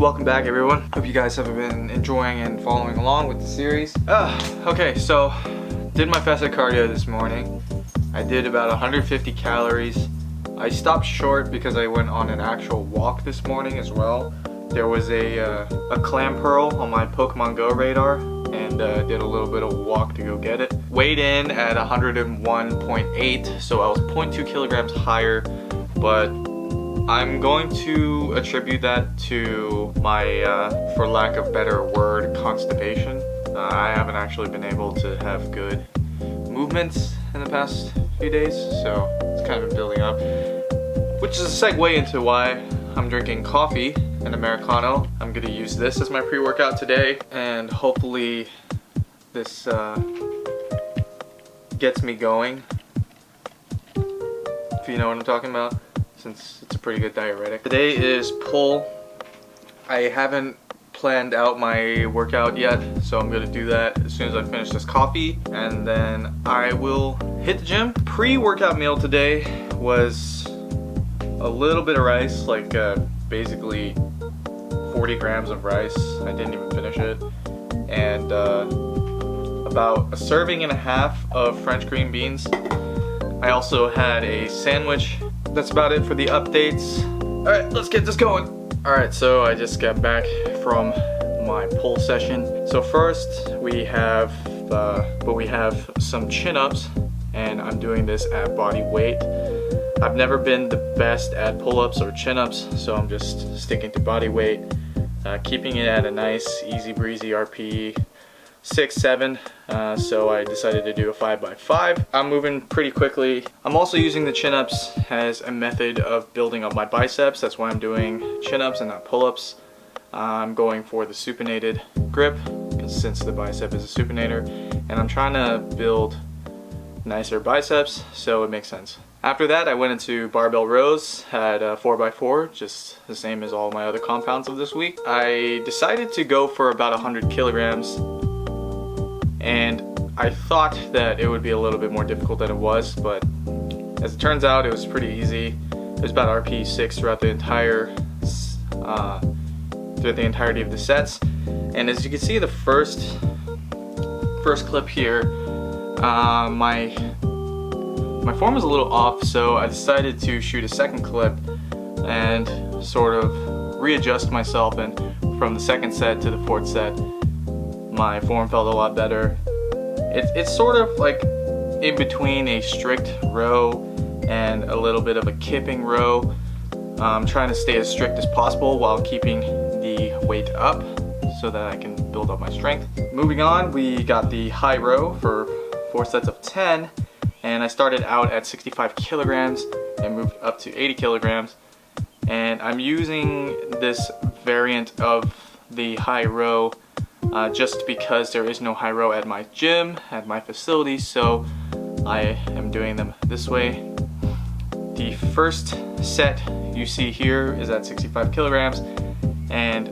Welcome back, everyone. Hope you guys have been enjoying and following along with the series. Okay, so did my fasted cardio this morning. I did about 150 calories. I stopped short because I went on an actual walk this morning as well. There was a clam pearl on my Pokemon Go radar, and did a little bit of walk to go get it. Weighed in at 101.8, so I was 0.2 kilograms higher, but I'm going to attribute that to my, for lack of better word, constipation. I haven't actually been able to have good movements in the past few days, so it's kind of been building up. Which is a segue into why I'm drinking coffee, an Americano. I'm gonna use this as my pre-workout today, and hopefully this gets me going, if you know what I'm talking about, since it's a pretty good diuretic. Today is pull. I haven't planned out my workout yet, so I'm gonna do that as soon as I finish this coffee, and then I will hit the gym. Pre-workout meal today was a little bit of rice, like basically 40 grams of rice. I didn't even finish it. And about a serving and a half of French green beans. I also had a sandwich. That's about it for the updates. All right, let's get this going. All right, so I just got back from my pull session. So first we have some chin-ups, and I'm doing this at body weight. I've never been the best at pull-ups or chin-ups, so I'm just sticking to body weight, keeping it at a nice, easy breezy RPE 6-7. So I decided to do a 5x5. I'm moving pretty quickly. I'm also using the chin-ups as a method of building up my biceps. That's why I'm doing chin-ups and not pull-ups. I'm going for the supinated grip, since the bicep is a supinator, and I'm trying to build nicer biceps, so it makes sense. After that, I went into barbell rows, had 4x4, just the same as all my other compounds of this week. I decided to go for about 100 kilograms, and I thought that it would be a little bit more difficult than it was, but as it turns out, it was pretty easy. It was about RP 6 throughout the entirety of the sets. And as you can see, the first clip here, my form was a little off, so I decided to shoot a second clip and sort of readjust myself, and from the second set to the fourth set, my form felt a lot better. It's sort of like in between a strict row and a little bit of a kipping row. I'm trying to stay as strict as possible while keeping the weight up so that I can build up my strength. Moving on, we got the high row for 4 sets of 10. And I started out at 65 kilograms and moved up to 80 kilograms. And I'm using this variant of the high row just because there is no high row at my gym, at my facility, so I am doing them this way. The first set you see here is at 65 kilograms, and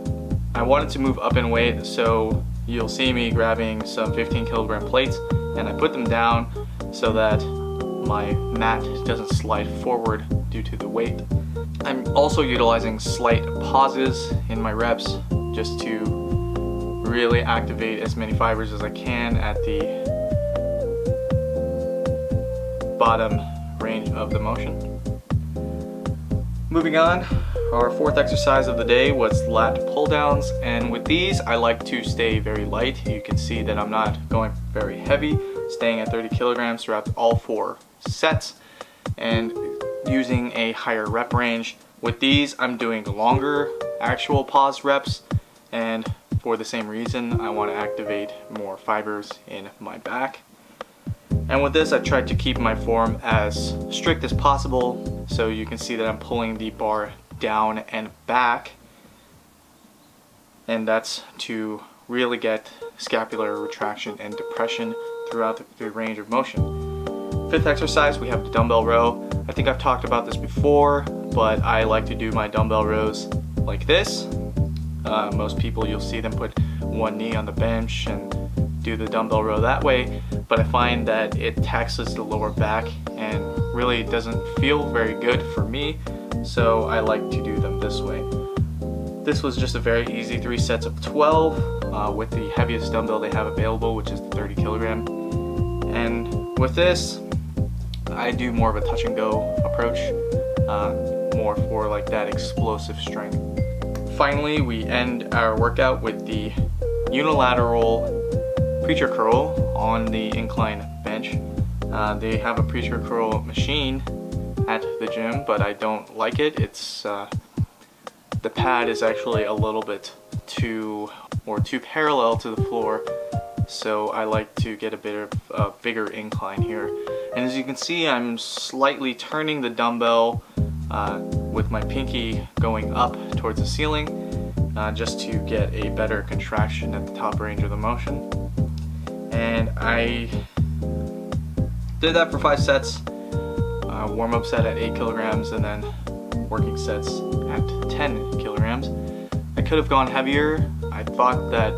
I wanted to move up in weight, so you'll see me grabbing some 15 kilogram plates, and I put them down so that my mat doesn't slide forward due to the weight. I'm also utilizing slight pauses in my reps just to really activate as many fibers as I can at the bottom range of the motion. Moving on, our fourth exercise of the day was lat pull-downs, and with these I like to stay very light. You can see that I'm not going very heavy, staying at 30 kilograms throughout all 4 sets and using a higher rep range. With these, I'm doing longer actual pause reps, and for the same reason, I want to activate more fibers in my back. And with this, I tried to keep my form as strict as possible, so you can see that I'm pulling the bar down and back, and that's to really get scapular retraction and depression throughout the range of motion. Fifth exercise, we have the dumbbell row. I think I've talked about this before, but I like to do my dumbbell rows like this. Most people, you'll see them put one knee on the bench and do the dumbbell row that way, but I find that it taxes the lower back and really doesn't feel very good for me, so I like to do them this way. This was just a very easy 3 sets of 12 with the heaviest dumbbell they have available, which is the 30 kilogram. And with this, I do more of a touch and go approach, more for like that explosive strength. Finally, we end our workout with the unilateral preacher curl on the incline bench. They have a preacher curl machine at the gym, but I don't like it. It's the pad is actually a little bit too parallel to the floor, so I like to get a bit of a bigger incline here. And as you can see, I'm slightly turning the dumbbell with my pinky going up towards the ceiling, just to get a better contraction at the top range of the motion. And I did that for 5 sets, warm-up set at 8 kilograms, and then working sets at 10 kilograms. I could have gone heavier. I thought that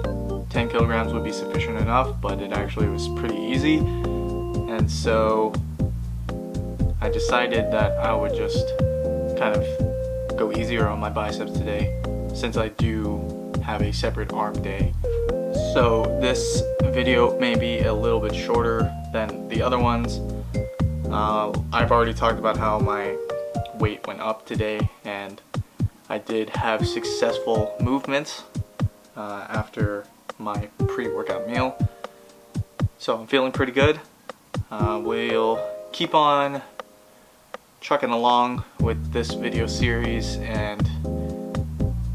10 kilograms would be sufficient enough, but it actually was pretty easy. And so I decided that I would just kind of go easier on my biceps today, since I do have a separate arm day. So this video may be a little bit shorter than the other ones. I've already talked about how my weight went up today, and I did have successful movements after my pre-workout meal. So I'm feeling pretty good. We'll keep on trucking along with this video series, and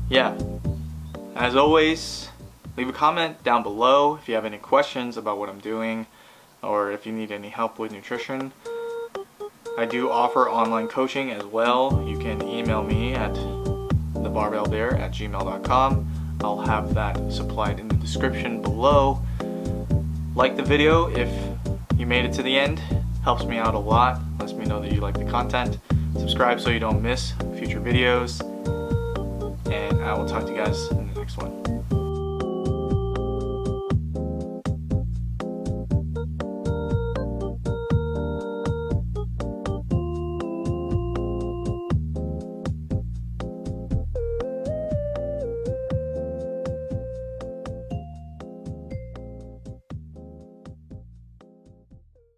yeah, as always, leave a comment down below if you have any questions about what I'm doing, or if you need any help with nutrition. I do offer online coaching as well. You can email me at thebarbellbear@gmail.com. I'll have that supplied in the description below. Like the video if you made it to the end. Helps me out a lot. Lets me know that you like the content. Subscribe so you don't miss future videos. And I will talk to you guys in the next one.